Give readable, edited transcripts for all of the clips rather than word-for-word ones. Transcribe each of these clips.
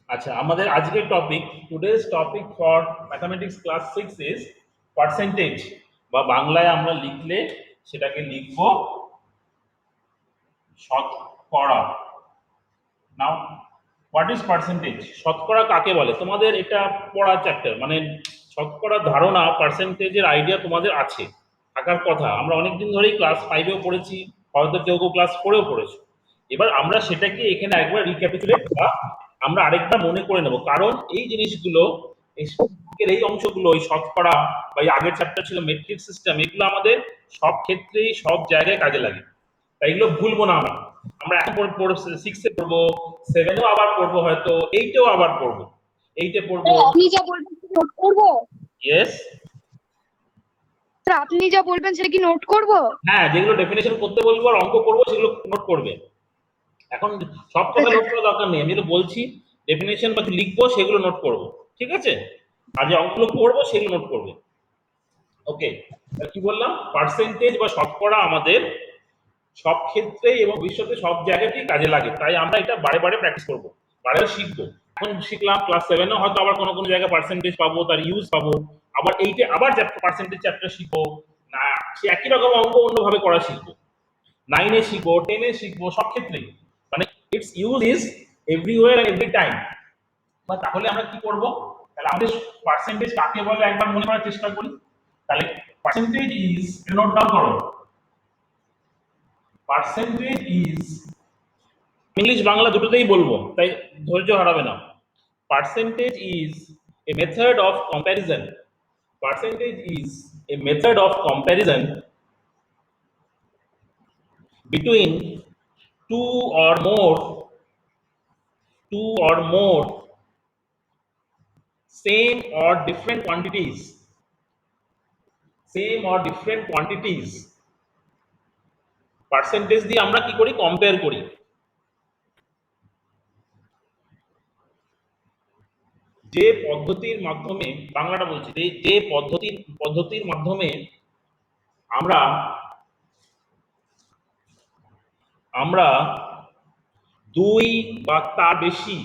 আচ্ছা, আমাদের আজকের topic, today's topic for mathematics class 6 is percentage, বা বাংলায় আমরা লিখলে সেটাকে লিখব শতকরা। নাও, হোয়াট ইজ পার্সেন্টেজ? শতকরা কাকে বলে? তোমাদের এটা পড়া চ্যাপ্টার, মানে শতকরা ধারণা, পার্সেন্টেজের আইডিয়া তোমাদের আছে, থাকার কথা। আমরা অনেকদিন ধরেই ক্লাস 5-এও পড়েছি, হয়তো কেউ কেউ ক্লাস 4-এও পড়েছো। এবার আমরা সেটাকে এখানে একবার রিক্যাপিচুলেট বা আমরা আরেকবার মনে করে নেব, কারণ এই জিনিসগুলো, এই অংশগুলো, এই শতকরা বা এই আগের চ্যাপ্টার ছিল মেট্রিক সিস্টেম, এগুলো আমাদের সব ক্ষেত্রেই সব জায়গায় কাজে লাগে। তাই এগুলো ভুলবো না আমরা। আমরা এখন পড়বো, 6-এ পড়বো, 7-এও আবার পড়বো, হয়তো 8-এও আবার পড়বো, 8-এ পড়বো। আপনি যা বলবেন নোট করব। ইয়েস, স্যার আপনি যা বলবেন সেটা কি নোট করব? হ্যাঁ, যেগুলো ডেফিনেশন করতে বলবো আর অঙ্ক করবো সেগুলো নোট করবে। এখন সব কথা নোট করার দরকার নেই, আমি যেটা বলছি ডেফিনেশন বা লিখবো সেগুলো নোট করব, ঠিক আছে? আর যে অঙ্কগুলো করবো সেগুলো নোট করবে। ওকে, কি বললাম? পার্সেন্টেজ বা শতকরা আমাদের সব ক্ষেত্রে এবং ভবিষ্যতে সব জায়গাতেই কাজে লাগে, তাই আমরা এটা বারে বারে প্র্যাকটিস করবো, বারে বারে শিখবো। এখন শিখলাম, ক্লাস 7-এ হয়তো আবার কোনো কোনো জায়গায় পার্সেন্টেজ পাবো, তার ইউজ পাবো, আবার 8-এ আবার পার্সেন্টেজ চ্যাপ্টার শিখবো না, সে একই রকম অঙ্ক অন্যভাবে করা শিখবো, 9-এ শিখবো, 10-এ শিখবো, সব ক্ষেত্রেই, মানে it's use is everywhere and every time. বা তাহলে আমরা কি করব? তাহলে আমাদের পার্সেন্টেজ কাকে বলে একবার মনে করার চেষ্টা করি। তাহলে পার্সেন্টেজ ইজ, নোট ডাউন করো, পার্সেন্টেজ ইজ, ইংলিশ বাংলা দুটোতেই বলবো, তাই ধৈর্য হারাবে না। Percentage is a method of comparison, percentage is a method of comparison between two or more two or more same or different quantities, same or different quantities, percentage দিয়ে আমরা কি করি? কম্পেয়ার করি। যে পদ্ধতির মাধ্যমে, বাংলাটা বলছি, যে পদ্ধতির মাধ্যমে আমরা আমরা দুই বা তার বেশি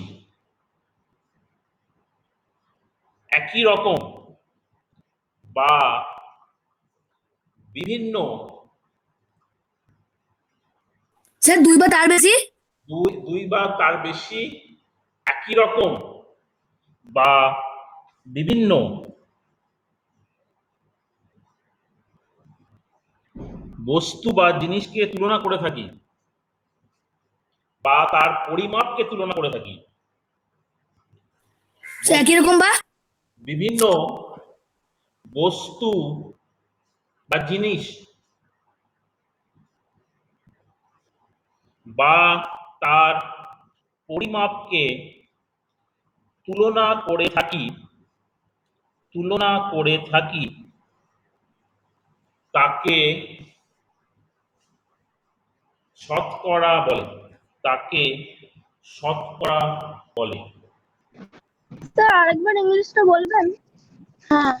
একই রকম বা বিভিন্ন, স্যার দুই বা তার বেশি দুই বা তার বেশি একই রকম বা বিভিন্ন বস্তু বা জিনিসকে তুলনা করে থাকি, বা তার পরিমাপকে তুলনা করে থাকি। স্যার একই রকম বা বিভিন্ন বস্তু বা জিনিস বা তার পরিমাপকে তুলনা করে থাকি, তাকে শতকরা বলে, তাকে শতকরা বলে। স্যার আরেকবার ইংলিশটা বলবেন? হ্যাঁ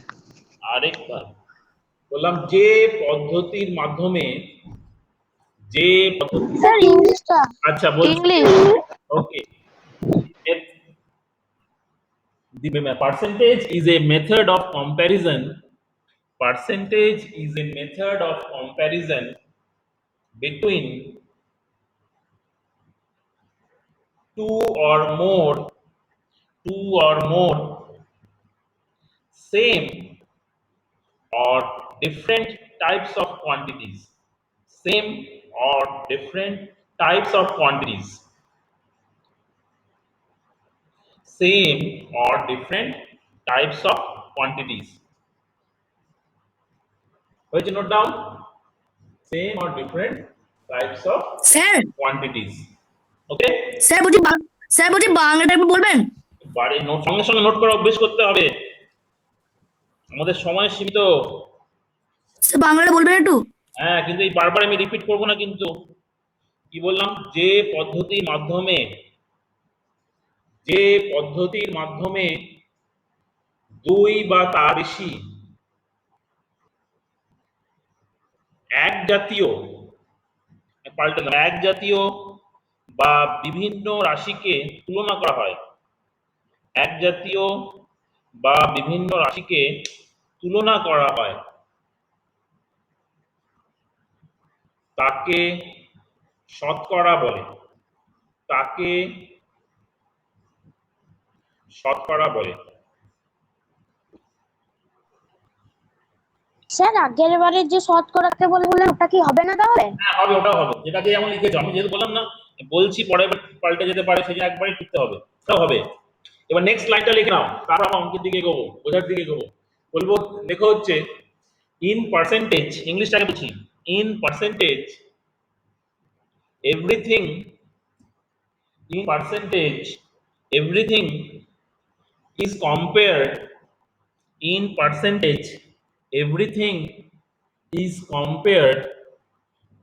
আরেকবার বললাম, যে পদ্ধতির মাধ্যমে, যে পদ্ধতি, স্যার ইংলিশটা। আচ্ছা বলছি, English. Okay. The percentage is a method of comparison. Percentage is a method of comparison between two or more, same or different types of quantities. Same or different types of quantities. Same or different types of quantities. Wait, note down. Same or different types of sir quantities. Okay, sir বলছি বাংলাটা একটু বলবেন? বাড়ি note সঙ্গে সঙ্গে note করা অভ্যেস করতে হবে, আমাদের সময় সীমিত। স্যার বাংলাটা বলবেন একটু? হ্যাঁ, কিন্তু এই বারবার আমি রিপিট করবো না কিন্তু। কি বললাম? যে পদ্ধতির মাধ্যমে, যে পদ্ধতির মাধ্যমে দুই বা তার বেশি এক জাতীয়, পাল্টে এক জাতীয় বা বিভিন্ন রাশিকে তুলনা করা হয়, এক জাতীয় বা বিভিন্ন রাশিকে তুলনা করা হয় তাকে শতকরা বলে। তাকে শতকরা বলে। স্যার আগের বারের যে শতকরাকে বললেন ওটা কি হবে না তাহলে? হ্যাঁ হবে, ওটা হবে, যেটাকে যেমন লিখেছো। আমি যেহেতু বললাম না, বলছি পরে পাল্টে যেতে পারে, সেই জন্য একবারই লিখতে হবে, ওটাও হবে। এবার নেক্সট লাইনটা লিখে নাও, তারপর আমরা অঙ্কের দিকে এগোবো, বোঝার দিকে এগোবো। বলবো, লেখা হচ্ছে ইন পার্সেন্টেজ, ইংলিশটাকে বুঝি। In percentage everything, in percentage everything is compared, in percentage everything is compared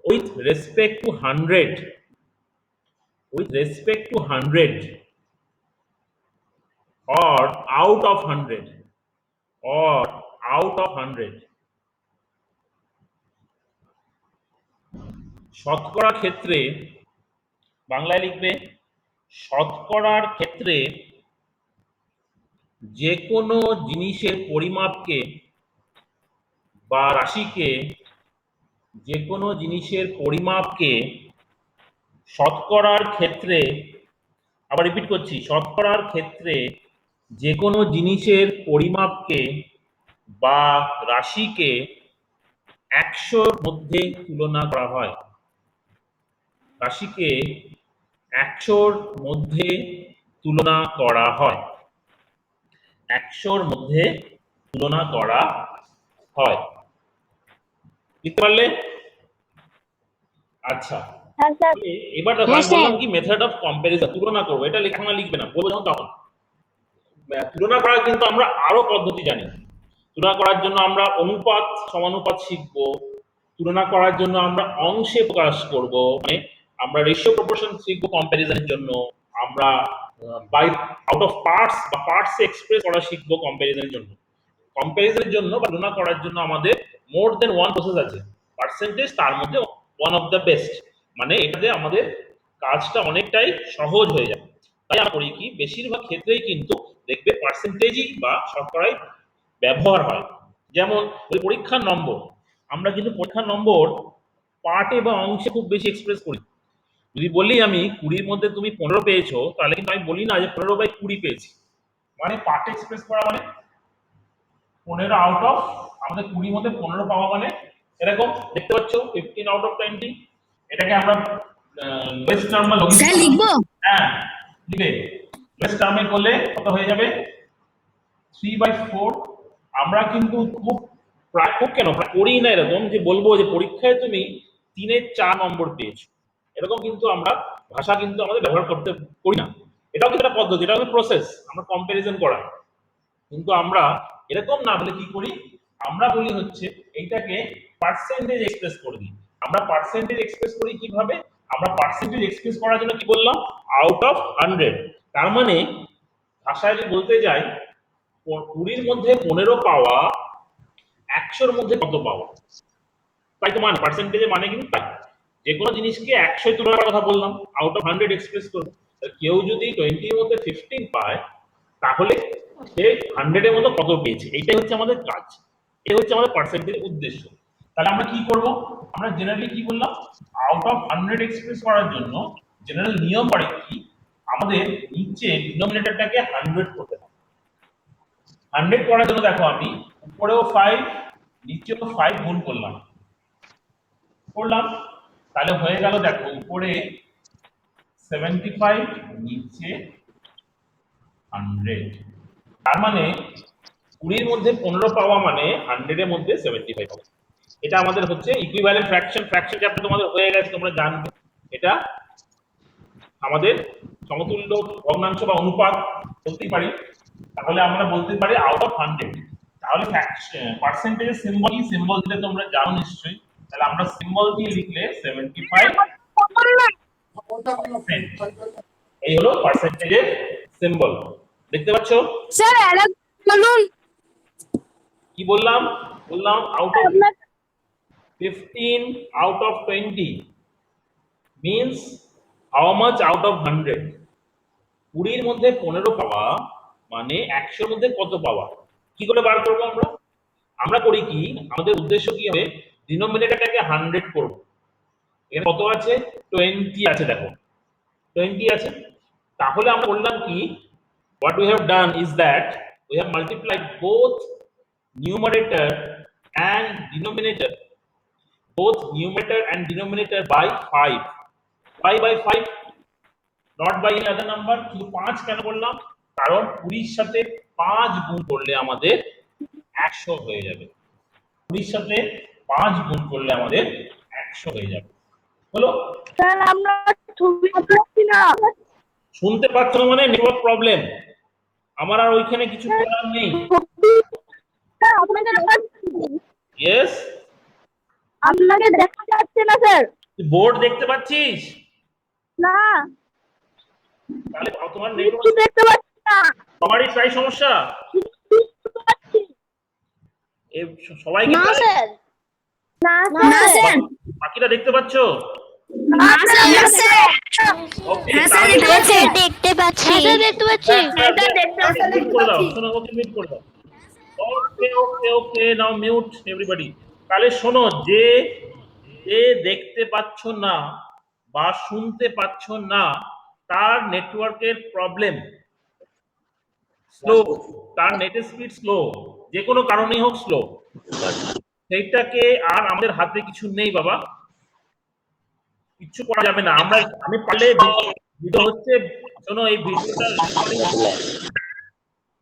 with respect to 100, with respect to 100 or out of 100, or out of 100। শতকরা ক্ষেত্রে, বাংলায় লিখবে, শতকরার ক্ষেত্রে যে কোনো জিনিসের পরিমাপকে বা রাশিকে, যে কোনো জিনিসের পরিমাপকে শতকরার ক্ষেত্রে, আবার রিপিট করছি, শতকরার ক্ষেত্রে যে কোনো জিনিসের পরিমাপকে বা রাশিকে 100-র মধ্যে তুলনা করা হয়। রাশিকে 100-র মধ্যে তুলনা করা হয়। 100-র মধ্যে তুলনা করা হয়। বুঝতে পারলে? আচ্ছা, হ্যাঁ স্যার। এবার দেখো, হ্যাঁ আমি স্যার। বললাম কি মেথড অফ কম্পারিজন, তুলনা করবো, এটা এখন আর লিখবে না, বলবো যখন তখন। তুলনা করার কিন্তু আমরা আরো পদ্ধতি জানি। তুলনা করার জন্য আমরা অনুপাত সমানুপাত শিখবো। তুলনা করার জন্য আমরা অংশে প্রকাশ করব, মানে আমরা রেশিও প্রপোর্শন শিখবো কম্প্যারিজনের জন্য। আমরা বাই আউট অফ পার্টস বা পার্টস এক্সপ্রেস করা শিখবো কম্প্যারিজনের জন্য। কম্প্যারিজনের জন্য বা তুলনা করার জন্য আমাদের মোর দেন ওয়ান প্রসেস আছে। পার্সেন্টেজ তার মধ্যে ওয়ান অফ দ্য বেস্ট, মানে এটাতে আমাদের কাজটা অনেকটাই সহজ হয়ে যায়। তাই আমরা করি কি, বেশিরভাগ ক্ষেত্রেই কিন্তু দেখবে পার্সেন্টেজই বা শতকরাই ব্যবহার হয়। যেমন ওই পরীক্ষার নম্বর, আমরা কিন্তু পরীক্ষার নম্বর পার্টে বা অংশে খুব বেশি এক্সপ্রেস করি। যদি বলি আমি 20-র মধ্যে তুমি 15 পেয়েছো, তাহলে কিন্তু আমি বলি না যে 15/20 পেয়েছি, মানে পার্টে এক্সপ্রেস করা মানে 15 আউট অফ, আমাদের 20-র মধ্যে 15 পাওয়া মানে এরকম দেখতে পাচ্ছ 15 আউট অফ 20। এটাকে আমরা লোয়েস্ট টার্ম বা স্যার লঘিষ্ঠ, লিখবো? হ্যাঁ দিবে, লোয়েস্ট টার্মে করলে কত হয়ে যাবে, 3/4। আমরা কিন্তু খুব প্রায়, খুব কেন, প্রায় করি না এরকম যে বলবো যে পরীক্ষায় তুমি 3-এর 4 নম্বর পেয়েছো, এরকম কিন্তু আমরা ভাষা কিন্তু আমাদের ব্যবহার করতে করি না। এটাও কিন্তু একটা পদ্ধতি, এটা হচ্ছে প্রসেস আমরা কম্পারিজন করা। কিন্তু আমরা এরকম না বলে কি করি, আমরা বলি হচ্ছে এইটাকে পার্সেন্টেজ এক্সপ্রেস করে দিই। আমরা পার্সেন্টেজ এক্সপ্রেস করি কিভাবে, আমরা পার্সেন্টেজ এক্সপ্রেস করার জন্য কি বললাম, আউট অফ 100। তার মানে ভাষায় যদি বলতে যাই, 20-র মধ্যে 15 পাওয়া 100-র মধ্যে কত পাওয়া, তাই তো, মানে পার্সেন্টেজের মানে কিন্তু তাই। যে কোনো জিনিসকে 100 তুলনা করার কথা বললাম, আউট অফ 100 এক্সপ্রেস করবো। কেউ যদি 20-র মধ্যে 15 পায়, তাহলে সে 100-এর মধ্যে কত পেয়েছে, এইটাই হচ্ছে আমাদের কাজ, এই হচ্ছে আমাদের পার্সেন্টেজের উদ্দেশ্য। তাহলে আমরা কি করব, আমরা জেনারেলি কি বললাম, আউট অফ 100 এক্সপ্রেস করার জন্য জেনারেল নিয়ম পারে কি, আমাদের নিচে ডিনোমিনেটরটাকে 100 করতে হবে। 100 করার জন্য দেখো, আমি উপরেও 5 নিচেও 5 গুণ করলাম, তাহলে হয়ে গেল, দেখো উপরে 75, নিচে 100। তার মানে 20-র মধ্যে 15 পাওয়া মানে 100-এর মধ্যে 75 পাওয়া। এটা আমাদের হচ্ছে ইকুইভ্যালেন্ট ফ্র্যাকশন। ফ্র্যাকশন চ্যাপ্টার তোমাদের হয়ে গেছে, তোমরা জানবে। এটা আমাদের সমতুল্য ভগ্নাংশ বা অনুপাত বলতেই পারি। তাহলে আমরা বলতে পারি আউট অফ 100। তাহলে পার্সেন্টেজের সিম্বল কি, সিম্বল দিলে তোমরা জানো নিশ্চয়ই। তাহলে আমরা সিম্বল দিয়ে লিখলে 75%, এই হলো পার্সেন্টেজের সিম্বল। দেখতে পাচ্ছ স্যার আরেক বলুন। কি বললাম, বললাম আউট অফ আপনার 15 out of 20 means how much out of 100। 20-র মধ্যে 15 পাওয়া মানে 100 এর মধ্যে কত পাওয়া, কি করে বার করবো আমরা? আমরা করি কি, আমাদের উদ্দেশ্য কি হবে, ডিনোমিনেটরটাকে 100 করব। এখানে কত আছে, 20 আছে, দেখো 20 আছে। তাহলে আমরা বললাম কি, what we have done is that we have multiplied both numerator and denominator, by 5. Why by 5, not by any other number? শুধু 5 কেন বললাম, কারণ 20 এর সাথে 5 গুণ করলে আমাদের 100 হয়ে যাবে। 20 এর সাথে 5 গুণ করলে আমাদের 100 হয়ে যাবে। হলো? স্যার আমরা ছবি পাচ্ছি না। শুনতে পাচ্ছ না মানে নেটওয়ার্ক প্রবলেম, আমার আর ওইখানে কিছু করার নেই। স্যার আপনাকে দেখাচ্ছি। ইয়েস, আপনাকে দেখা যাচ্ছে না স্যার। তুই বোর্ড দেখতে পাচ্ছিস? না, তাহলে তোমার কিছু নেটওয়ার্ক, দেখতে পাচ্ছি না। সবারই তাই সমস্যা? দেখতে পাচ্ছি এ সবাই কি না তাই? স্যার। না না স্যার। বাকিরা দেখতে পাচ্ছ? না স্যার। ওকে, হ্যাঁ স্যার, তাহলে দেখতে পাচ্ছি। দেখতে পাচ্ছি। দেখতে পাচ্ছি। মিউট করে দাও, শোনো, ওকে মিউট করে দাও। ওকে ওকে ওকে, নাও মিউট এভরিবডি। তাহলে শোনো, যে যে দেখতে পাচ্ছ না বা শুনতে পাচ্ছ না, তার নেটওয়ার্কের প্রবলেম, স্লো, তার নেটের স্পিড স্লো, যে কোনো কারণেই হোক স্লো, সেইটাকে আর আমাদের হাতে কিছু নেই বাবা, কিচ্ছু করা যাবে না। আমি পারলে ভিডিও হচ্ছে, শোনো এই ভিডিওটা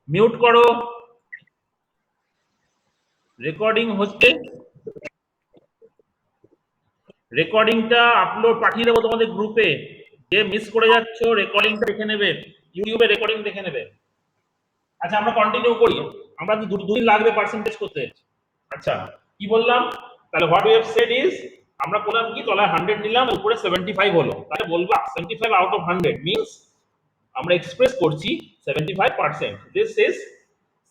মিউট করো, রেকর্ডিং হচ্ছে, রেকর্ডিংটা আপলোড পাঠিয়ে দেবো তোমাদের গ্রুপে, যে মিস করে যাচ্ছ রেকর্ডিংটা দেখে নেবে, ইউটিউবে রেকর্ডিং দেখে নেবে। আচ্ছা আমরা কন্টিনিউ করি, আমরা দুদিন লাগবে পার্সেন্টেজ করতে। আচ্ছা কি বললাম, তাহলে what we have said is, আমরা করলাম কি, তলায় 100 নিলাম, উপরে 75 হলো, তাহলে বলবো 75 আউট অফ 100 মিন্স আমরা এক্সপ্রেস করছি 75%। This is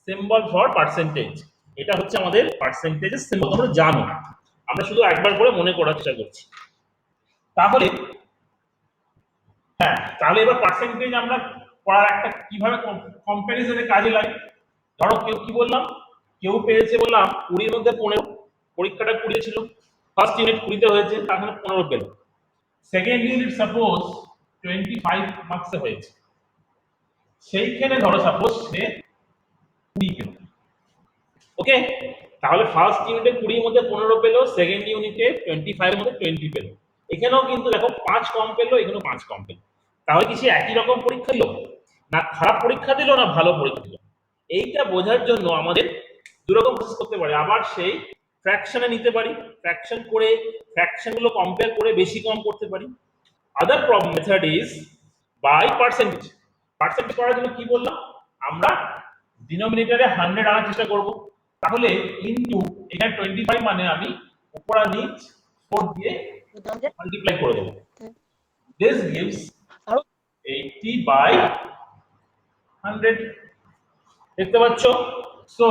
symbol for percentage, এটা হচ্ছে আমাদের পার্সেন্টেজের সিম্বল, তোমরা জানো, আমরা শুধু একবার করে মনে করার চেষ্টা করছি। তাহলে হ্যাঁ, তাহলে এবার পার্সেন্টেজ আমরা করার একটা কিভাবে কম্প্যারিজনে কাজে লাগে। ধরো কেউ কি বললাম, কেউ পেয়েছে বললাম 20 মধ্যে 15, পরীক্ষাটা 20 ছিল, ফার্স্ট ইউনিট 20 হয়েছে, তাহলে 15 পেল। সেকেন্ড ইউনিট সাপোজ 25 মার্কসে হয়েছে, সেইখানে ধরো সাপোজ সে 20 পেল। ওকে, তাহলে ফার্স্ট ইউনিটে 20 মধ্যে 15 পেল, সেকেন্ড ইউনিটে 25 এর মধ্যে 20 পেল। এখানেও কিন্তু দেখো 5 কম পেল, এখানেও 5 কম পেল। তাহলে কি সে একই রকম পরীক্ষা দিল, না খারাপ পরীক্ষা দিল, না ভালো পরীক্ষা দিল? এইটা বোঝার জন্য আমাদের দুরকম প্রসেস করতে পারি। আবার সেই ফ্র্যাকশনে নিতে পারি, ফ্র্যাকশন করে ফ্র্যাকশনগুলো কম্পেয়ার করে বেশি কম করতে পারি। Other problem method is by percentage. Percentage করার জন্য কি বললাম, আমরা ডিনোমিনেটরে 100 আনার চেষ্টা করব, তাহলে ইনটু এখানে 25 মানে আমি উপর আর নিচ 4 দিয়ে মাল্টিপ্লাই করে দেব। দিস গিভস 80 বাই 100, দেখতে পাচ্ছ? সো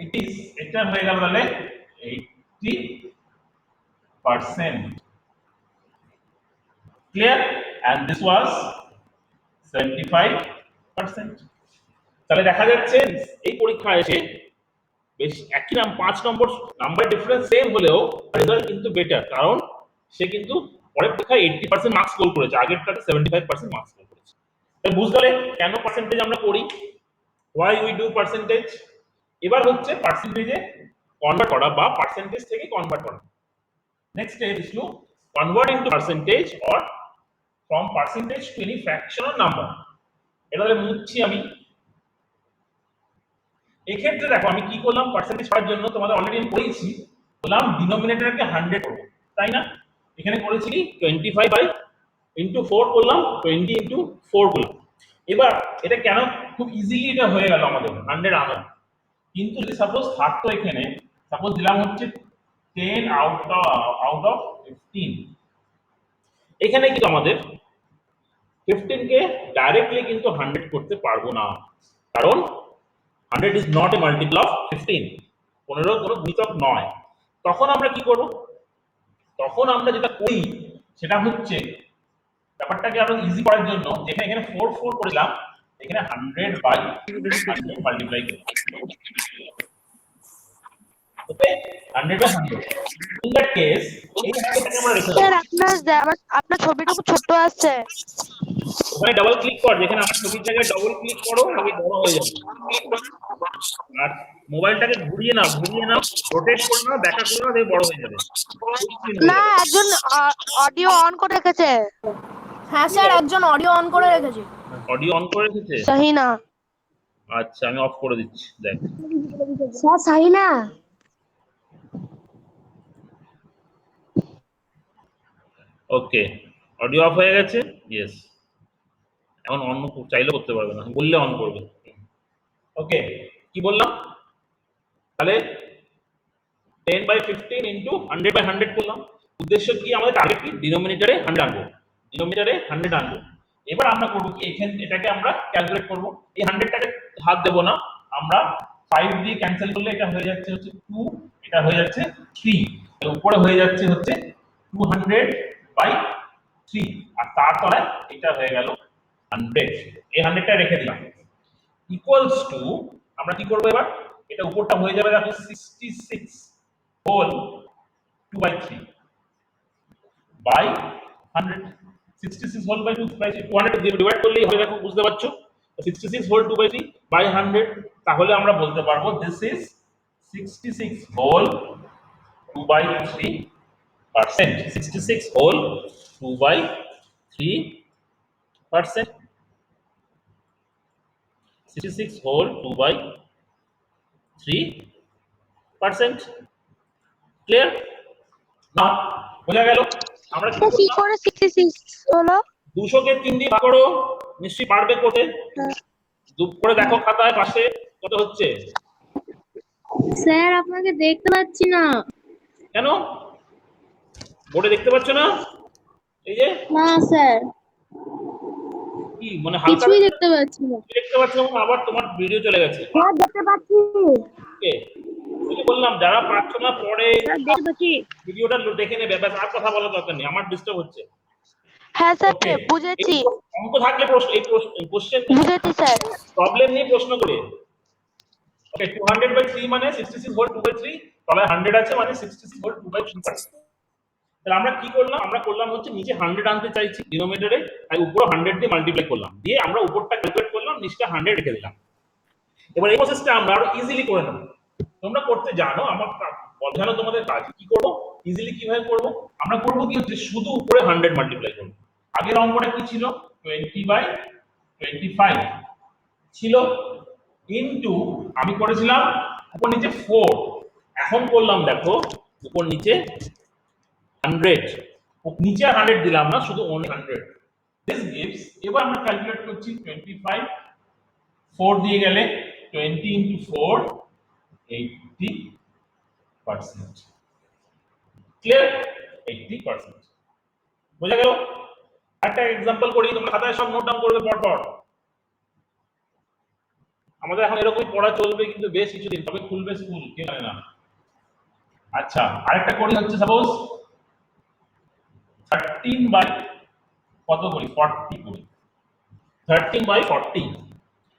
ইট ইজ, এটা হয়ে গেল তাহলে 80%, ক্লিয়ার? And this was 75%। তাহলে দেখা যাচ্ছে এই পরীক্ষায় এসে বেশ একই নাম 5 নম্বর নাম্বার ডিফারেন্স সেম হলেও রেজাল্ট কিন্তু বেটার, কারণ সে কিন্তু পরের পরীক্ষায় 80% মার্কস স্কোর করেছে, আগেরটাতে 75% মার্কস স্কোর করেছে। তাই বুঝতে গেলে কেন পার্সেন্টেজ আমরা করি, why we do percentage। এবার হচ্ছে পার্সেন্টেজে কনভার্ট করা বা পার্সেন্টেজ থেকে কনভার্ট করা। Next step is to convert into percentage or from percentage to any fraction or number. এটা তাহলে মুছছি আমি। এক্ষেত্রে দেখো আমি কি করলাম, পার্সেন্টেজ করার জন্য তোমাদের অলরেডি আমি করেছি, বললাম ডিনোমিনেটরকে 100 করব, তাই না? এখানে করেছি কি 25 বাই ইনটু 4 করলাম, 20 ইনটু 4 করলাম। এবার এটা কেন খুব ইজিলি এটা হয়ে গেল আমাদের 100 আনা, কিন্তু যদি সাপোজ থাকতো এখানে, সাপোজ দিলাম হচ্ছে 10 আউট অফ 15, এখানে কিন্তু আমাদের 15 কে ডাইরেক্টলি কিন্তু 100 করতে পারবো না, কারণ 100 is not a multiple of 15, 15 কোনো গুণিতক নয়। তখন আমরা কি করব, তখন আমরা যেটা করি সেটা হচ্ছে ব্যাপারটাকে আরো ইজি করার জন্য, যেখানে এখানে 4 4 করেছিলাম, এখানে 100 বাই 100 মাল্টিপ্লাই করব। ওকে, 100 বাই 100। ইন দ্যাট কেস এই 100টাকে আমরা রেখে স্যার দেবো। আপনার ছবিটা খুব ছোট আসছে। ওখানে ডাবল ক্লিক কর, যেখানে আমার ছবির জায়গায় ডবল ক্লিক করো, দেখবে বড় হয়ে যাবে। আর মোবাইলটাকে ঘুরিয়ে নাও, রোটেট করে নাও, দেখা করে নাও, দেখবে বড় হয়ে যাবে, ফুল স্ক্রিন হয়ে না, যাবে। একজন অডিও অন করে রেখেছে। হ্যাঁ স্যার, একজন অডিও অন করে রেখেছে। অডিও অন করে রেখেছে? সাহিনা। আচ্ছা, আমি অফ করে দিচ্ছি, দেখ। Sir Sahina. Okay, audio of হয়ে গেছে। ইয়েস, এখন অন চাইলে করতে পারবে না, বললে অন করবে। ওকে, কি বললাম তাহলে? 10 বাই 15 ইন্টু 100 বাই 100 করলাম। উদ্দেশ্য কি, আমাদের টার্গেট কি, ডিনোমিনেটরে 100 আনবো, ডিনোমিনেটরে 100 আনবো। এবার আমরা করবো কি, এটাকে আমরা ক্যালকুলেট করবো। এই 100টাকে হাত দেবো না, আমরা 5 দিয়ে ক্যান্সেল করলে এটা হয়ে যাচ্ছে হচ্ছে 2, এটা হয়ে যাচ্ছে 3, উপরে হয়ে যাচ্ছে হচ্ছে 200 বাই 3, আর তার তলায় এটা হয়ে গেল 100। এই 100টা রেখে দিলাম, ইকুয়ালস টু, আমরা কি করবো এবার, এটা উপরটা হয়ে যাবে দেখো 66 whole 2 by 3 by 100। 66 whole by 2 by 200 দিয়ে ডিভাইড করলেই হবে, দেখো বুঝতে পারছো। 66 হোল 2 বাই 3 বাই 100, তাহলে আমরা বলতে পারবো this is 66 whole 2 by 3%। 66 whole 2 by 3%, 66 whole 2 by 3%। Clear? না, বোঝা গেল? আমরা কি কি করলাম, করে 66 হলো? 200 কে 3 দিয়ে ভাগ করো, নিশ্চয়ই পারবে করতে। দুপ করে দেখো খাতায় পাশে কত হচ্ছে। স্যার আপনাকে দেখতে পাচ্ছি না। কেন বোর্ডে দেখতে পাচ্ছ না? এই যে, না স্যার, কি মানে হালকা কিছুই দেখতে পাচ্ছি না। দেখতে পাচ্ছ, আবার তোমার ভিডিও চলে গেছে। হ্যাঁ দেখতে পাচ্ছি। ওকে, ওই যে বললাম, যারা পারছো না পরে স্যার দেখতে পাচ্ছি। ভিডিওটা দেখে নেবে, ব্যাস, আর কথা বলার দরকার নেই, আমার ডিস্টার্ব হচ্ছে। হ্যাঁ স্যার ওকে, এই বুঝেছি। অঙ্ক থাকলে প্রশ্ন, এই কোশ্চেন বুঝেছি স্যার। প্রবলেম নিয়ে প্রশ্ন করে। ওকে, 200 বাই 3 মানে 66 হোল 2 বাই 3, তবে 100 আছে মানে 66 হোল 2 বাই 3%। তাহলে আমরা কি করলাম, আমরা করলাম হচ্ছে নিচে 100 আনতে চাইছি ডিনোমিনেটরে, তাই উপরে 100 দিয়ে মাল্টিপ্লাই করলাম, দিয়ে আমরা উপরটা ক্যালকুলেট করলাম, নিচটা 100 রেখে দিলাম। এবার এই প্রসেসটা আমরা আরো ইজিলি করে নেব। তোমরা করতে জানো, আমার বোঝানো তোমাদের কাজ। কি করব, ইজিলি কিভাবে করব, আমরা করব কি হচ্ছে, শুধু উপরে 100 মাল্টিপ্লাই করব। আগের অঙ্কটা কি ছিল, 20 বাই 25 ছিল, ইনটু আমি করেছিলাম উপর নিচে 4, এখন করলাম দেখো উপর নিচে 100, নিচে আর 100 দিলাম না, শুধু only 100। দিস গিভস, এবার আমরা ক্যালকুলেট করছি 25, 4 দিয়ে গেলে 20 ইনটু 4, 80%। ক্লিয়ার? 80%। বোঝা গেল? একটা এক্সাম্পল করি, তোমরা খাতায় সব নোট ডাউন করবে পর পর। আমাদের এখন এরকমই পড়া চলবে কিন্তু বেশ কিছুদিন, তবে খুলবে স্কুল, কে জানে না। আচ্ছা, আরেকটা করি হচ্ছে, সাপোজ 13 বাই কত করি, 40 করি, 13 বাই 40।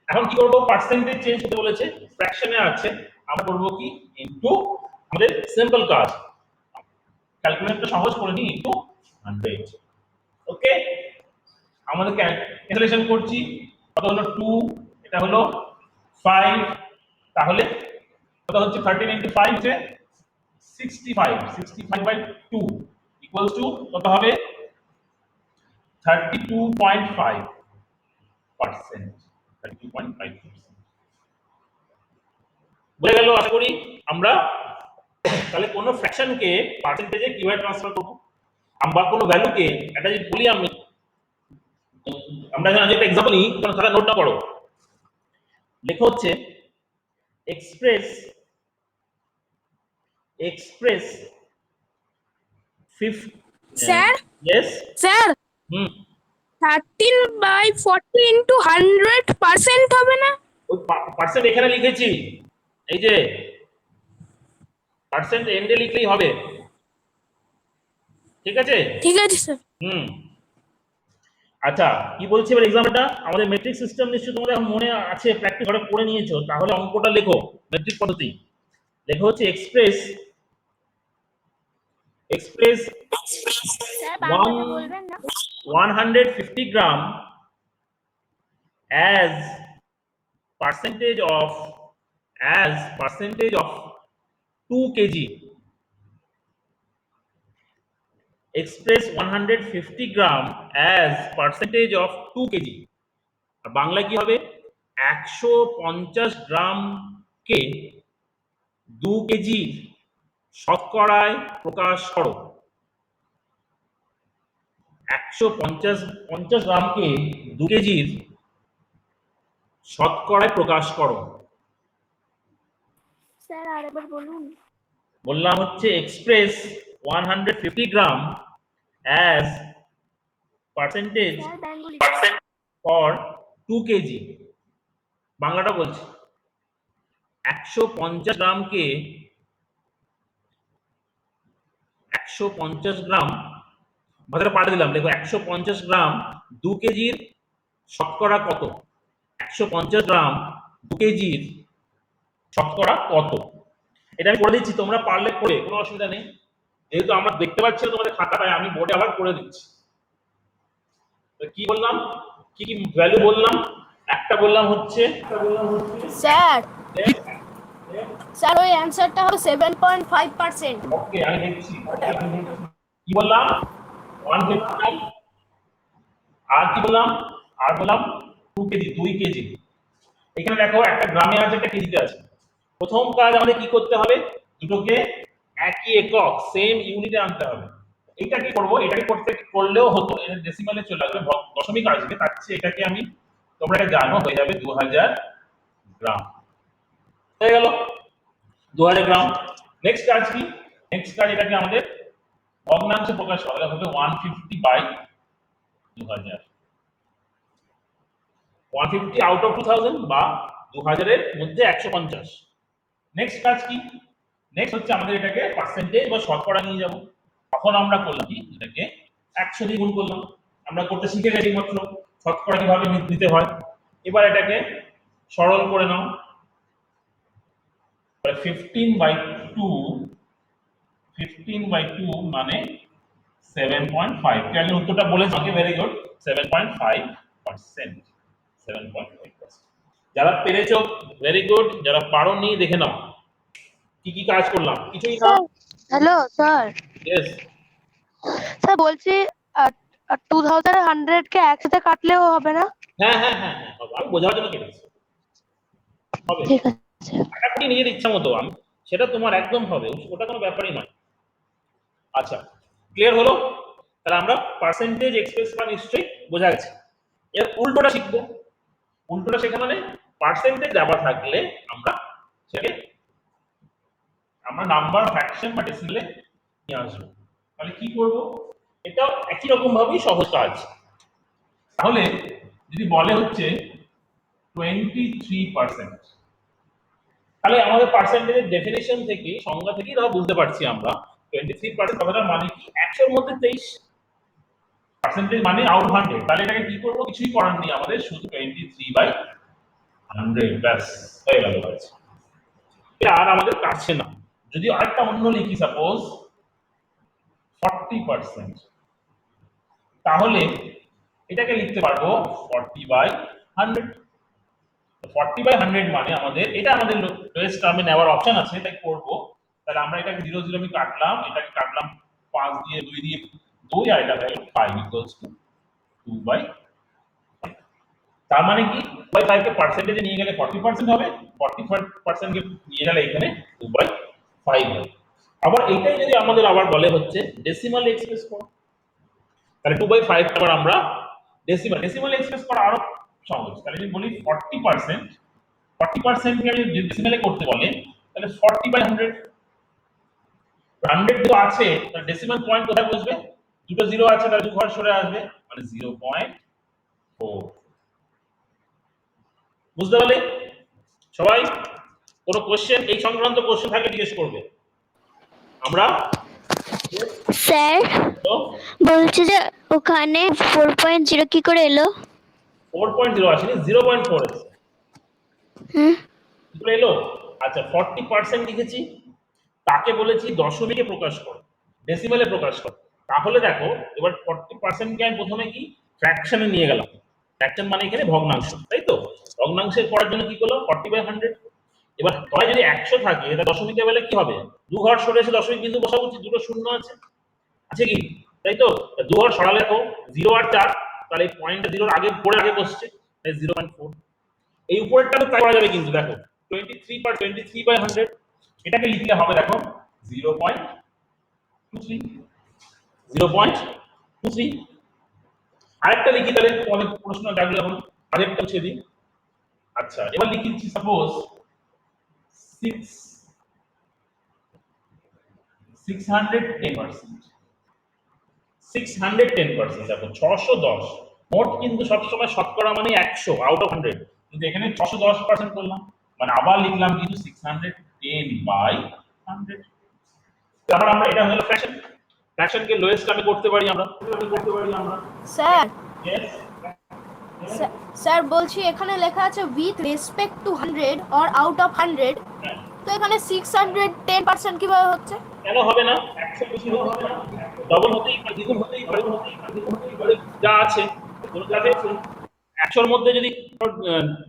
এখন কি করবো, পার্সেন্টেজ চেঞ্জ হতে বলেছে, ফ্র্যাকশনে আছে, আমরা করবো কি, ইনটু, আমাদের সিম্পল কাজ, ক্যালকুলেটরটা সহজ করে নিই, ইনটু 100। ওকে, আমাদের ক্যালকুলেশন করছি, কত হলো 2, এটা হলো 5, তাহলে কত হচ্ছে 13 ইনটু 5 হচ্ছে 65, 65 বাই 2 ইকুয়ালস টু কত হবে, 32.5%। 32.5%। বুঝে গেল আশা করি। আমরা তাহলে কোনো ফ্র্যাকশনকে পার্সেন্টেজে কিভাবে ট্রান্সফার করব, আমরা কোনো ভ্যালুকে, এটা যদি বলি আমি, আমরা এখানে একটা এক্সাম্পল নিই, তোমরা খাতা নোটটা পড়ো। লেখা হচ্ছে এক্সপ্রেস 50। Sir yes. স্যার, হুম, 13/40 ইন্টু 100% হবে না? ওই পার্সেন্ট এখানে লিখেছি, এই যে পার্সেন্ট এন্ডে লিখলেই হবে, ঠিক আছে? ঠিক আছে স্যার। হুম, আচ্ছা কি বলছি এবার এক্সামটা, আমাদের মেট্রিক সিস্টেম নিশ্চয়ই তোমাদের এখন মনে আছে, প্র্যাকটিস করে পড়ে নিয়েছো, তাহলে অঙ্কটা লেখো। মেট্রিক পদ্ধতি লেখো হচ্ছে এক্সপ্রেস স্যার ওয়ান বাংলাটা বলবেন না? 150 গ্রাম as percentage of 2 kg, express 150 gram as percentage of 2 kg। আর বাংলা কি হবে, 150 গ্রামকে 2 কেজি শতকরায় প্রকাশ করো। 150 গ্রামকে 2 কেজির শতকরায় প্রকাশ করো। স্যার আরেকবার বলুন। বললাম হচ্ছে express 150 gram as percentage sir Bengali for 2 KG. বাংলাটা বলছি, 150 গ্রামকে 150 গ্রাম, ভাষাটা পাল্টে দিলাম, দেখো 150 গ্রাম 2 কেজির শতকরা কত, 150 গ্রাম 2 কেজির শতকরা কত। এটা আমি করে দিচ্ছি, তোমরা পারলে করে, কোনো অসুবিধা নেই, যেহেতু আমরা দেখতে পাচ্ছি না তোমাদের খাতাটায়, আমি বোর্ডে আবার করে দিচ্ছি। তো কি বললাম, কি কি ভ্যালু বললাম, একটা বললাম হচ্ছে স্যার স্যার ওই অ্যান্সারটা হবে 7.5%। ওকে আমি দেখছি, কি বললাম 150, আর কি বললাম, আর বললাম 2 কেজি, 2 কেজি। এখানে দেখো একটা গ্রামে আছে, একটা কেজিতে আছে। প্রথম কাজ আমাদের কি করতে হবে, দুটোকে একই একক সেম ইউনিটে আনতে হবে। এইটা কি করবো, এটাকে করলেও হতো, এর ডেসিমালে চলে আসবে, দশমিক আসবে, তার চেয়ে এটাকে আমি, তোমরা এটা জানো, হয়ে যাবে 2000 গ্রাম, হয়ে গেল 2000 গ্রাম। নেক্সট কাজ কি, নেক্সট কাজ এটাকে আমাদের ভগ্নাংশে প্রকাশ করা হবে 150 বাই 2000, 150 আউট অফ 2000 বা 2000 এর মধ্যে 150। নেক্সট কাজ কি, নেক্সট হচ্ছে আমাদের এটাকে পার্সেন্টেজ বা শতকরা নিয়ে যাব। তখন আমরা করলাম কি, এটাকে 100 দিয়ে গুণ করলাম, আমরা করতে শিখে গেছি মাত্র শতকরা কিভাবে নিতে হয়। এবার এটাকে সরল করে নাও, 15/2 মানে 7.5। কেন উত্তরটা বলেছ আমাকে, ভেরি গুড, 7.5%, 7.5%। যারা পেরেছো ভেরি গুড, যারা পারোনি দেখে নাও কি কি কাজ করলাম, কিছুই না। Sir hello sir. Yes, sir বলছি 2100 কে একসাথে কাটলেও হবে না? হ্যাঁ হ্যাঁ হ্যাঁ হ্যাঁ হবে, আমি বোঝার জন্য কেটেছি, হবে, ঠিক আছে। কাটাকুটি নিজের ইচ্ছা মতো, আমি সেটা তোমার একদম হবে, ওটা কোনো ব্যাপারই নয়। আচ্ছা ক্লিয়ার হলো, তাহলে আমরা পার্সেন্টেজ এক্সপ্রেস করা নিশ্চয়ই বোঝা গেছে। এর উল্টোটা শিখবো, উল্টোটা শেখা মানে পার্সেন্টেজ দেওয়া থাকলে আমরা সেটাকে আমরা নাম্বার ফ্র্যাকশন বা ডেসিমেলে নিয়ে আসবো। তাহলে কি করব, এটাও একই রকম ভাবেই সহজ কাজ। তাহলে যদি বলে হচ্ছে 23%, তাহলে আমাদের পার্সেন্টেজের ডেফিনেশন থেকে, সংজ্ঞা থেকেই ধর বুঝতে পারছি আমরা 23% কথাটার মানে কি, 100 এর মধ্যে 23, পার্সেন্টেজ মানে আউট অফ 100। তাহলে এটাকে কি করবো, কিছুই করার নেই আমাদের, শুধু 23/100 ব্যাস হয়ে গেল কাজ। এটা আর আমাদের কাছে না। যদি আরেকটা অন্য লিখি, সাপোজ 40%, তাহলে এটাকে লিখতে পারবো 40/100। 40/100 মানে আমাদের, এটা আমাদের লোয়েস্ট টার্মে নেওয়ার অপশন আছে, তাই করবো। তাহলে আমরা এটাকে 0 0 আমি কাটলাম, এটাকে কাটলাম 5 দিয়ে, 2 দিয়ে 2, আর এটা হলো 5 ইকুয়ালস টু 2/5। তার মানে কি 2/5 কে পার্সেন্টেজে নিয়ে গেলে 40% হবে, 40% কে নিয়ে গেলে এখানে 2/5 হবে। আবার এইটাই যদি আমাদের আবার বলে হচ্ছে ডেসিমাল এক্সপ্রেস করো, তাহলে 2/5 আবার আমরা ডেসিমাল এক্সপ্রেস করা আরো সহজ। তাহলে যদি বলি 40%, 40% কে আমি ডেসিমালে করতে বলে, তাহলে 40/100, 100 তো আছে, তাহলে ডেসিমাল পয়েন্ট কোথায় বসবে, দুটো জিরো আছে, তাহলে দু ঘর সরে আসবে, মানে 0.4। বুঝতে পারলে সবাই? কোনো কোশ্চেন এই সংক্রান্ত কোশ্চেন থাকলে জিজ্ঞেস করবে। আমরা স্যার তো বলছে যে ওখানে 4.0 কি করে এলো? 4.0 আসেনি, 0.4 এসেছে। হুম, কি করে এলো? আচ্ছা, 40% লিখেছি, তাকে বলেছি দশমিকে প্রকাশ করো, ডেসিমেলে প্রকাশ করো। তাহলে দেখো, এবার 40% কে আমি প্রথমে কি ফ্র্যাকশনে নিয়ে গেলাম। ফ্র্যাকশন মানে এখানে ভগ্নাংশ, তাই তো? ভগ্নাংশের করার জন্য কি করলাম, 40/100। এবার হয় যদি 100 থাকে, এটা দশমিকে বেলে কি হবে, দু ঘর সরে এসে দশমিক বিন্দু বসা উচিত, দুটো শূন্য আছে কি, তাই তো? দু ঘর সরালে দেখো 0 আর 4, তাহলে এই পয়েন্টটা 0 আগে পড়ে আগে বসছে, তাই 0.4। এই উপরেরটা তো তাই করা যাবে, কিন্তু দেখো 23/100 এটাকে লিখলে হবে দেখো 0.23, 0.23। আরেকটা লিখি, তাহলে তোমাদের প্রশ্ন জাগলো এখন, আরেকটা মুছে দিই। আচ্ছা, এবার লিখি সাপোজ 610%। 610%, দেখো 610। মোট কিন্তু সবসময় শতকরা মানে 100 আউট অফ 100, কিন্তু এখানে 610% করলাম, মানে আবার লিখলাম কিন্তু 610/100। তারপর আমরা, এটা হলো ফ্র্যাকশন, ফ্র্যাকশনকে লোয়েস্ট আমি করতে পারি আমরা। Sir Yes? স্যার বলছি এখানে লেখা আছে with respect to 100 or out of 100, হ্যাঁ, তো এখানে 610% কিভাবে হচ্ছে? কেন হবে না? 100 বেশি হতে পারে, ডবল হতেই পারে, দ্বিগুণ হতেই পারে, যা আছে কোনো কাজে 100-র মধ্যে যদি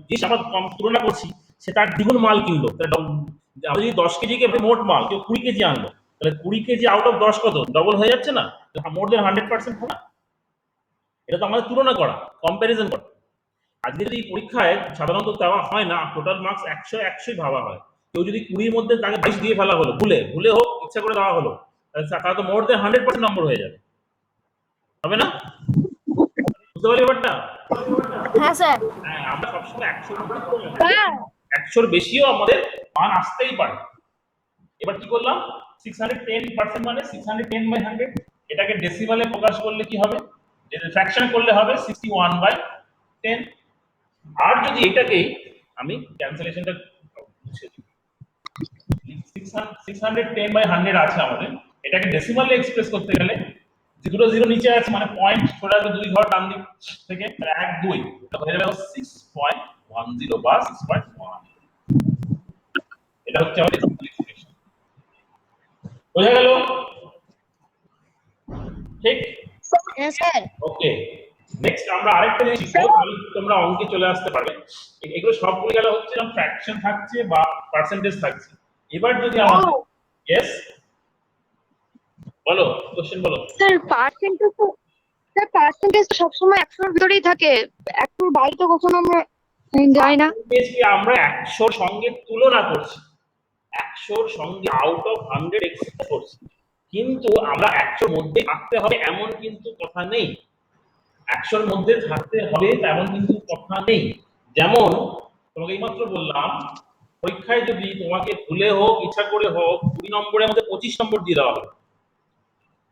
জিনিস আমরা কম তুলনা করছি, সে তার দ্বিগুণ মাল কিনলো, তাহলে আমরা যদি 10 কেজি কে মোট মাল কেউ 20 কেজি আনলো, তাহলে 20 কেজি আউট অফ 10 কত, ডবল হয়ে যাচ্ছে না? মোর দেন 100% হবে না? এটা তো আমাদের তুলনা করা, কম্প্যারিজন করা। আজকে যদি পরীক্ষায় সাধারণত দেওয়া হয় না, টোটাল মার্কস 100 ভাবা হয়। কেউ যদি 20-র মধ্যে তাকে 22 দিয়ে ফেলা হলো, ভুলে ভুলে হোক ইচ্ছা করে দেওয়া হলো, তাহলে তো মোর দেন 100% নম্বর হয়ে যাবে, হবে না? বুঝতে পারি ব্যাপারটা? হ্যাঁ স্যার। হ্যাঁ, আমরা সবসময় 100-র মধ্যে করে নেবো। 100-র বেশিও আমাদের মান আসতেই পারে। এবার কি করলাম, 610% মানে 610/100, এটাকে ডেসিমালে প্রকাশ করলে কি হবে, ফ্র্যাকশন করলে হবে 61/10। আর যদি এটাকেই আমি ক্যান্সেলেশনটা মুছে দিই, 610/100 আছে আমাদের, এটাকে ডেসিমালে এক্সপ্রেস করতে গেলে যে দুটো জিরো নিচে আছে, মানে পয়েন্ট সরে আসবে দুই ঘর ডান দিক থেকে, 1 2 হয়ে যাবে 6.10 বা 6.1। এটা হচ্ছে আমাদের এক্সপ্রেশন। বোঝা গেল? ঠিক। হ্যাঁ স্যার। ওকে, নেক্সট আমরা আরেকটা জিনিস শিখবো, তাহলে তোমরা অঙ্কে চলে আসতে পারবে। এগুলো সবগুলো গেল হচ্ছে ফ্র্যাকশন থাকছে বা পার্সেন্টেজ থাকছে। এবার যদি আমাদের, ইয়েস বলো, কোশ্চেন বলো। স্যার পার্সেন্টেজ তো স্যার পার্সেন্টেজ তো সবসময় 100-র ভিতরেই থাকে, 100-র বাইরে তো কখনো আমরা যায় না। পার্সেন্টেজকে আমরা 100-র সঙ্গে তুলনা করছি, 100-র সঙ্গে আউট অফ 100 এক্সপ্রেস করছি, কিন্তু আমরা 100-র মধ্যে থাকতে হবে এমন কিন্তু কথা নেই। 100-র মধ্যে থাকতে হবে তেমন কিন্তু কথা নেই। যেমন তোমাকে এইমাত্র বললাম, পরীক্ষায় যদি তোমাকে ভুলে হোক ইচ্ছা করে হোক 20 নম্বরের মধ্যে 25 নম্বর দিয়ে দেওয়া হবে,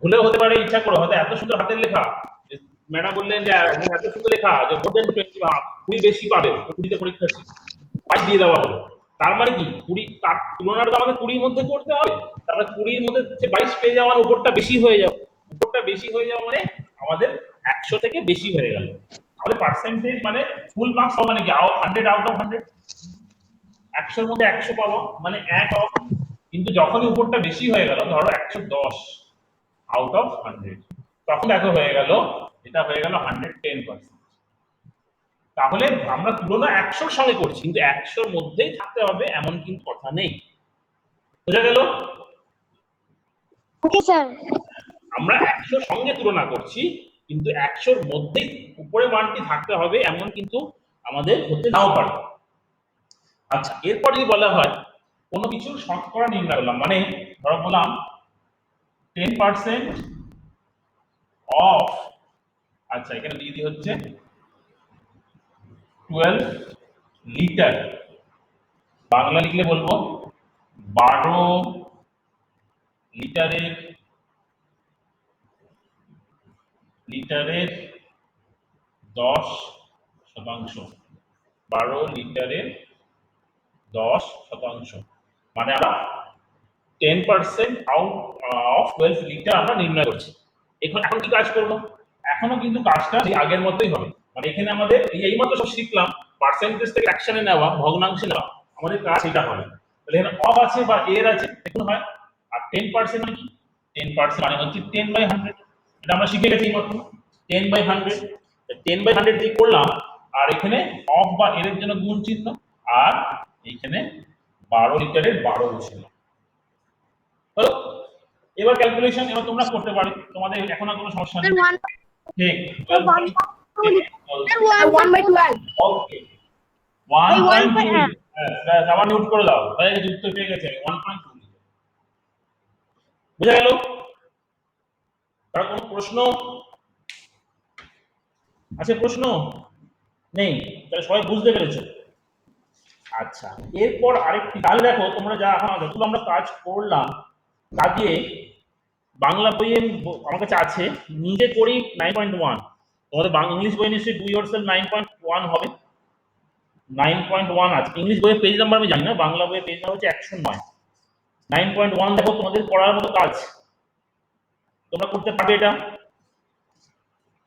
ভুলেও হতে পারে ইচ্ছা করে, হয়তো এত সুন্দর হাতের লেখা, ম্যাডাম বললেন যে এত সুন্দর লেখা যে মোর দেন 20 বা 20 বেশি পাবে, 20তে পরীক্ষা ছিল, 22 দিয়ে দেওয়া হলো। তার মানে কি 20, তার তুলনাটা তো আমাদের 20-র মধ্যে করতে হবে, তারপরে 20-র মধ্যে 22 পেয়ে যাওয়া, উপরটা বেশি হয়ে যাবে, উপরটা বেশি হয়ে যাওয়া মানে আমাদের 100 থেকে বেশি হয়ে গেল। আমাদের পার্সেন্টেজ মানে ফুল মার্কস মানে কি 100 আউট অফ 100, 100-র মধ্যে 100 পাবো মানে 1 পাবো। কিন্তু যখনই উপরটা বেশি হয়ে গেল, ধরো 110 আউট অফ 100, তখন দেখো হয়ে গেল, এটা হয়ে গেল 110%। তাহলে আমরা তুলনা 100-র সঙ্গে করছি, কিন্তু 100-র মধ্যেই থাকতে হবে এমন কিন্তু কথা নেই। বোঝা গেল? Okay sir. আমরা 100-র সঙ্গে তুলনা করছি, কিন্তু 100-র মধ্যেই উপরে মানটি থাকতে হবে এমন কিন্তু আমাদের হতে নাও পারে। আচ্ছা, এরপর যদি বলা হয় কোনো কিছুর শতকরা নির্ণয় করলাম, মানে ধরো বললাম 10% অফ, আচ্ছা এখানে দিয়ে দিয়ে হচ্ছে 12 লিটার, বাংলা লিখলে বলবো 12 লিটারের লিটারের 10%, 12 লিটারের 10%, মানে আমরা 10% আউট অফ 12 লিটার আমরা নির্ণয় করছি। এখন কি কাজ করব? এখনো কিন্তু কাজটা সেই আগের মতোই হবে। মানে এখানে আমাদের এইমাত্র সব শিখলাম পার্সেন্টেজ থেকে অ্যাকশনে নেওয়া, ভগ্নাংশে নেওয়া, আমাদের কাজ এটা হবে। তাহলে এখানে অফ আছে বা এর আছে দেখুন হয়। আর 10% মানে কি? 10% মানে হচ্ছে 10/100। এটা আমরা শিখে গেছি এইমাত্র 10/100। 10/100 দিয়ে করলাম, আর এখানে অফ বা এর জন্য গুণ চিহ্ন, আর এইখানে 12 লিটারের 12 বসিয়ে। হলো? এবার ক্যালকুলেশন এবার তোমরা করতে পারো, তোমাদের এখন আর কোনো সমস্যা নেই। ঠিক, Sir, 1/12 ওকে 1.2 হ্যাঁ, আবার নোট করে দাও, হয়ে গেছে, উত্তর পেয়ে গেছে 1.2। বুঝা গেল? তার কোনো প্রশ্ন আছে? প্রশ্ন নেই? তাহলে সবাই বুঝতে পেরেছো? আচ্ছা, এরপর আরেকটি, তাহলে দেখো তোমরা যতগুলো আমরা কাজ করলাম, কাজে বাংলা বইয়ে আমার কাছে আছে নিজে করি 9.1, তোমাদের ইংলিশ বই নিশ্চয়ই ডু ইয়োরসেলফ 9.1 হবে। 9.1 আছে ইংলিশ বইয়ের পেজ নাম্বার আমি জানি না, বাংলা বইয়ের পেজ নাম্বার হচ্ছে 109। 9.1 দেখো তোমাদের পড়ার মতো কাজ, তোমরা করতে পারবে এটা,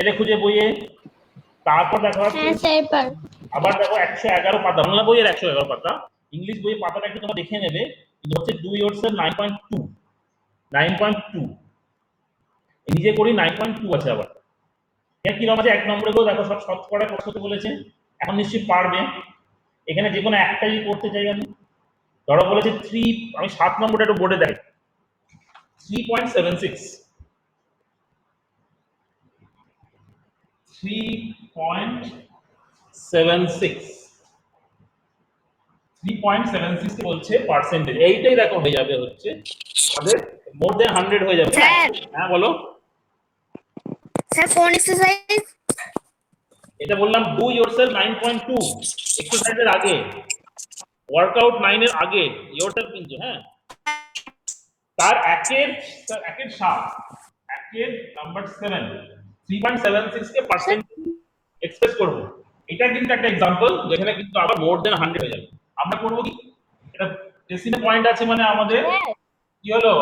এটা খুঁজে বইয়ে। তারপর দেখো হ্যাঁ স্যার পার। আবার দেখো 111 পাতা, বাংলা বইয়ের 111 পাতা, ইংলিশ বইয়ের পাতাটা একটু তোমরা দেখে নেবে, কিন্তু হচ্ছে ডু ইয়োরসেলফ 9.2। 9.2 নিজে করি 9.2 আছে। আবার এর কি নাম আছে? 1 নম্বরে গো দেখো সব শতকরা করতে বলেছে, এখন নিশ্চয়ই পারবে। এখানে যে কোনো একটাই করতে চাই আমি, ধরো বলেছে 3, আমি 7 নম্বরটা একটু বোর্ডে দেখ, 3.76 3.76 বলছে পার্সেন্টেজ, এইটাই দেখো হয়ে যাবে হচ্ছে আমাদের মোর দেন 100 হয়ে যাবে। স্যার। হ্যাঁ বলো। স্যার কোন এক্সারসাইজ? এটা বললাম ডু ইয়োরসেলফ 9.2, এক্সারসাইজের আগে, ওয়ার্কআউট 9 এর আগে ইয়োরসেলফ কিন্তু, হ্যাঁ, তার একের 7, একের নাম্বার 7, 3.76 কে পার্সেন্ট এক্সপ্রেস করব। এটা কিন্তু একটা एग्जांपल যেখানে কিন্তু আবার মোর দেন 100 হয়ে যাবে। আমরা করব কি, এটা ডেসিমাল পয়েন্ট আছে মানে আমাদের কি হলো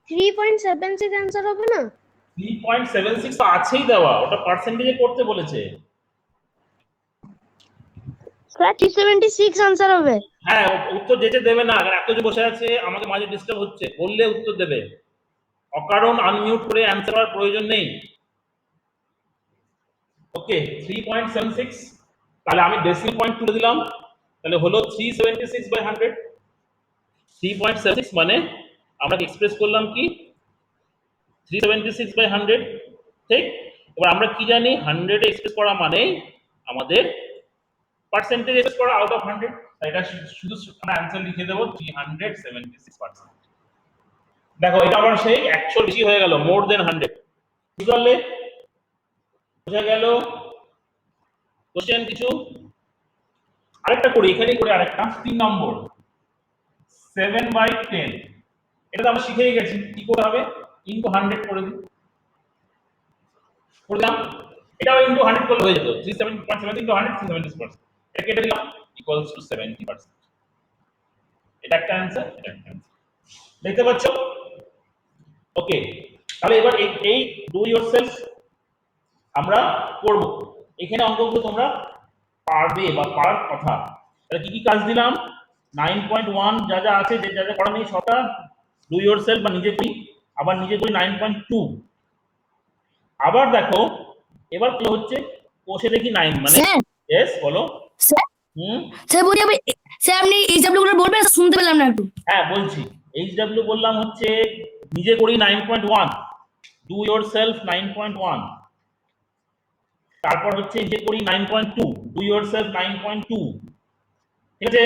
3.76 आंसर হবে না? 3.76 তো আছেই দেওয়া, ওটা পার্সেন্টেজে করতে বলেছে। স্যার 376 आंसर হবে। হ্যাঁ, উত্তর যেতে দেবে না, আর এত যে বসে আছে আমাকে মাঝে ডিস্টার্ব হচ্ছে, বললে উত্তর দেবে, অকারণ আনমিউট করে অ্যানসার করার প্রয়োজন নেই। ওকে 3.76, তাহলে আমি ডেসিমাল পয়েন্ট তুলে দিলাম, তাহলে হলো 376/100। 3.76 মানে আমরা এক্সপ্রেস করলাম কি 376/100, ঠিক। এবার আমরা কি জানি 100 এ এক্সপ্রেস করা মানে আমাদের পার্সেন্টেজ এক্সপ্রেস করা আউট অফ 100, তাই এটা শুধু আমরা অ্যানসার লিখে দেব 376%। দেখো এটা আবার সেই 100 বেশি হয়ে গেল, মোর দেন 100। বুঝলে? বুঝা গেল? কোশ্চেন কিছু? আরেকটা করি, এখানেই করে আরেকটা 3 নম্বর 7/10, এটা তো আমরা শিখেই গেছি কি করতে হবে, ইনটু 100 করে দিই, করলাম, এটাও ইনটু 100 করলে হয়ে যেত, 37.7 ইনটু 100 376%, এটা কেটে দিলাম ইকুয়ালস টু 70%। এটা একটা অ্যানসার, এটা একটা অ্যানসার, দেখতে পাচ্ছ? ওকে, তাহলে এবার এই ডু ইয়োরসেলফ আমরা করব, এখানে অঙ্কগুলো তোমরা পারবে বা পারার কথা। তাহলে কি কি কাজ দিলাম, 9.1 যা যা আছে, যে যা যা করা নেই সবটা ডু ইয়োরসেলফ বা নিজে করি, আবার নিজে করি 9.2। আবার দেখো এবার কি হচ্ছে, কোষে দেখি 9 মানে স্যার यस বলো। স্যার স্যার বলি আমি স্যার আপনি এইচডব্লিউ গুলো বলবেন, শুনতে পেলাম না একটু। হ্যাঁ বলছি, এইচডব্লিউ বললাম হচ্ছে নিজে করি 9.1, ডু ইয়োরসেলফ 9.1, তারপর হচ্ছে নিজে করি 9.2, ডু ইয়োরসেলফ 9.2, ঠিক আছে।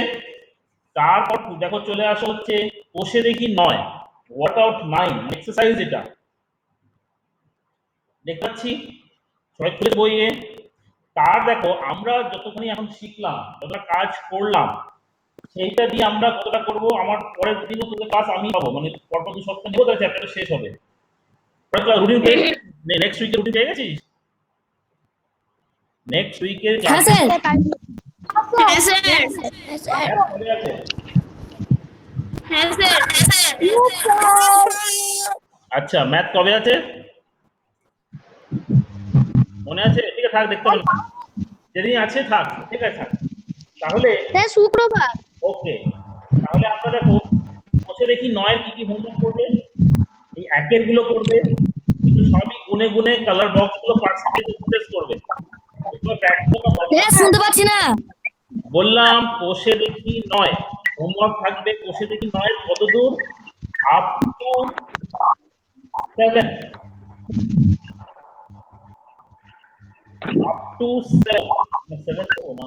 তারপর দেখো চলে আসো হচ্ছে কোষে দেখি 9, ওয়ার্কআউট 9, এক্সারসাইজ এটা দেখতে পাচ্ছি সবাই খুলে বইয়ে। তার দেখো আমরা যতখানি এখন শিখলাম, যতটা কাজ করলাম, সেইটা দিয়ে আমরা কতটা করব, আমার পরের দিনও তোদের ক্লাস আমি পাবো, মানে পরপর 2 সপ্তাহ নেবো, তাহলে চ্যাপ্টারটা শেষ হবে। রুটিন পেয়ে নেক্সট উইকের রুটিন পেয়ে গেছিস? নেক্সট উইকের হ্যাঁ স্যার স্যার হ্যাঁ স্যার স্যার হ্যাঁ স্যার আচ্ছা ম্যাথ কবে আছে মনে আছে? ঠিক আছে থাক, দেখতে হবে না। যেদিন আছে থাক, ঠিক আছে থাক। তাহলে স্যার শুক্রবার। ওকে, তাহলে আমরা দেখো বসে দেখি 9 এর কি কি হোমওয়ার্ক করবে। এই একের গুলো করবে, কিন্তু সবই গুনে গুনে কালার বক্স গুলো পার্সেন্টেজ টেস্ট করবে। তোমরা প্র্যাকটিস স্যার শুনতে পাচ্ছি না। বললাম কোষে দেখি 9 হোমওয়ার্ক থাকবে। কোষে দেখি 9 কত দূর? আপ টু 7, আপ টু 7 তো না,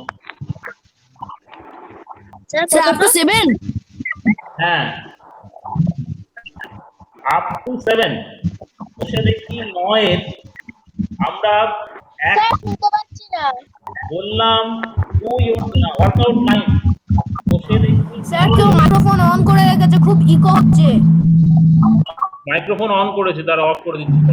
স্যার আপ টু 7। হ্যাঁ আপ টু 7। কোষে দেখি 9 এর আমরা এক স্যার শুনতে পাচ্ছি না। বললাম টু ইউর না ওয়ার্কআউট 9 কোষে দেখি স্যার কেউ মাইক্রোফোন অন করে রেখেছে, খুব ইকো হচ্ছে। মাইক্রোফোন অন করেছে, তারা অফ করে দিচ্ছে।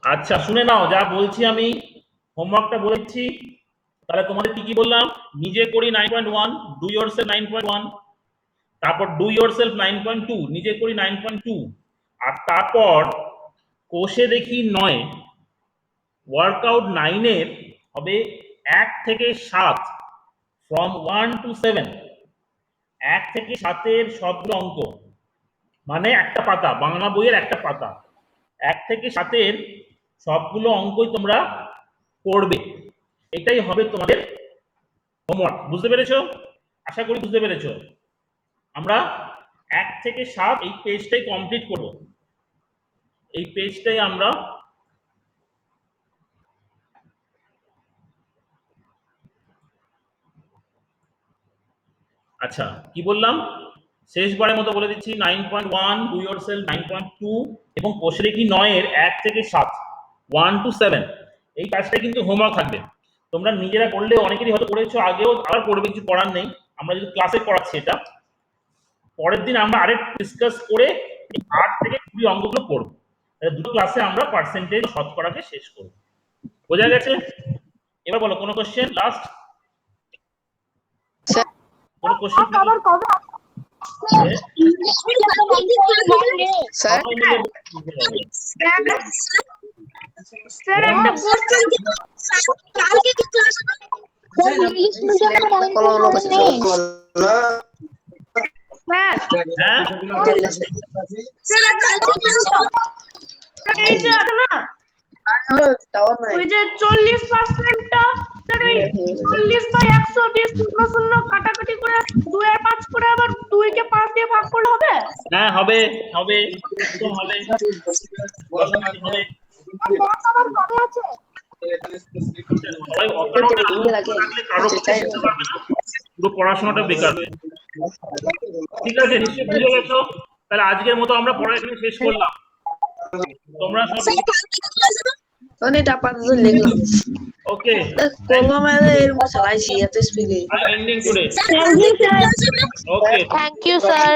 আচ্ছা শুনে নাও যা বলছি আমি, হোমওয়ার্কটা বলেছি। তাহলে তোমাদের কি কি বললাম? নিজে করি 9.1, ডু ইয়োরসেলফ 9.1, তারপর ডু ইয়োরসেলফ 9.2, নিজে করি 9.2, আর তারপর কোষে দেখি 9 ওয়ার্কআউট 9 এর হবে 1 থেকে 7, ফ্রম 1 to 7। 1 থেকে 7 এর সবগুলো অঙ্ক, মানে একটা পাতা, বাংলা বইয়ের একটা পাতা। 1 থেকে 7 এর সবগুলো অঙ্কই তোমরা করবে। এটাই হবে তোমাদের হোমওয়ার্ক। বুঝতে পেরেছো? আশা করি বুঝতে পেরেছো। আমরা 1 থেকে 7 এই পেজটাই কমপ্লিট করব। এই পেজটাই আমরা আচ্ছা কি বললাম শেষবারের মতো বলে দিচ্ছি, 9.1 ডু ইয়োরসেলফ 9.2 এবং কোষে দেখি 9 এর 1 থেকে 7, 1 to 7 এই কাজটা কিন্তু হোমওয়ার্ক থাকবে। তোমরা নিজেরা করলে অনেকেরই হয়তো করেছো আগেও, আবার করবে, কিছু করার নেই। আমরা যদি ক্লাসে করাচ্ছি এটা, পরের দিন আমরা আরেকটু ডিসকাস করে 8 থেকে 20 অঙ্কগুলো করবো। দুটো ক্লাসে আমরা পার্সেন্টেজ শতকরাকে শেষ করব। বোঝা গেছে? এবার বলো কোনো কোশ্চেন লাস্ট? কোনো কোশ্চেন? আবার কবে স্যার স্যার একটা কোশ্চেন ইংলিশ মিডিয়ামে নেই। স্যার হ্যাঁ এই যে আছে না ওই যে 40%টা স্যার ওই 40/120 শূন্য কাটাকাটি করে 2 এর 5 করে আবার 2 কে 5 দিয়ে ভাগ করলে হবে? হ্যাঁ হবে হবে একদম হবে। হবে। আবার কবে আছে? সবাই অপরাধ থাকলে কারো কিছু শিখতে পারবে না, পুরো পড়াশোনাটা বেকার হয়ে যাবে। ঠিক আছে নিশ্চয়ই বুঝে গেছো। তাহলে আজকের মতো আমরা পড়া এখানে শেষ করলাম। তোমরা সব ওকে ending today. Okay. Thank you, sir.